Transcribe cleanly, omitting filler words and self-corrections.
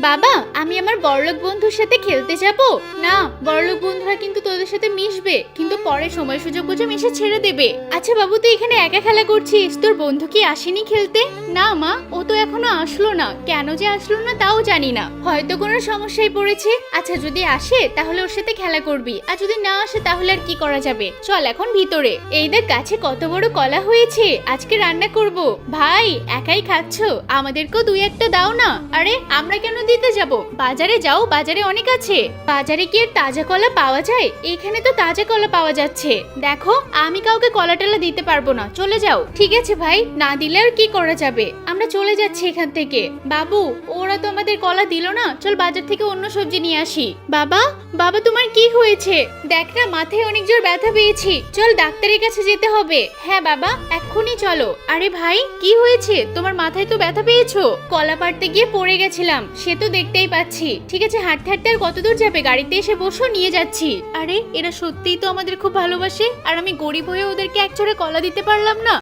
বাবা, আমি আমার বড়লোক বন্ধুর সাথে খেলতে যাব। না, বড়লোক বন্ধুরা কিন্তু তোদের সাথে মিশবে, কিন্তু পরে সময় সুযোগ বুঝে মিশে ছেড়ে দেবে। আচ্ছা বাবু, তুই এখানে একা খেলা করছিস, তোর বন্ধু কি আসেনি খেলতে? না মা, ও তো এখনো আসলো না। কেন যে আসলো না তাও জানি না, হয়তো কোনো সমস্যায় পড়েছে। আচ্ছা, যদি আসে তাহলে ওর সাথে খেলা করবি, আর যদি না আসে তাহলে আর কি করা যাবে। চল এখন ভিতরে। এই দেখ গাছে কত বড় কলা হয়েছে, আজকে রান্না করব। ভাই, একাই খাচ্ছো? আমাদেরকেও দুই একটা দাও না। আরে আমরা কেন দিতে যাব? বাজারে যাও, বাজারে অনেক আছে। বাজারে কি আর তাজা কলা পাওয়া যায়? এখানে তো তাজা কলা পাওয়া যাচ্ছে। দেখো, আমি কাউকে কলা টলা দিতে পারবো না, চলে যাও। ঠিক আছে ভাই, না দিলে আর কি করা যাবে, আমরা চলে যাচ্ছি এখান থেকে। বাবু, ওরা তো আমাদের কলা দিল না, চল বাজার থেকে অন্য সবজি নিয়ে আসি। বাবা, বাবা তোমার কি হয়েছে? দেখ না, মাথায় অনেক জোর ব্যথা পেয়েছি, চল ডাক্তারের কাছে যেতে হবে। হ্যাঁ বাবা, এক্ষুনি চলো। আরে ভাই, কি হয়েছে? তোমার মাথায় তো ব্যথা পেয়েছো। কলা পাড়তে গিয়ে পড়ে গেছিলাম, সে তো দেখতেই পাচ্ছি। ঠিক আছে, হাঁটতে হাঁটতে আর কত দূর যাবে? গাড়িতে এসে বসো, নিয়ে যাচ্ছি। আরে এরা সত্যিই তো আমাদের খুব ভালোবাসে, আর আমি গরিব হয়ে ওদেরকে এক ছড়া কলা দিতে পারলাম না।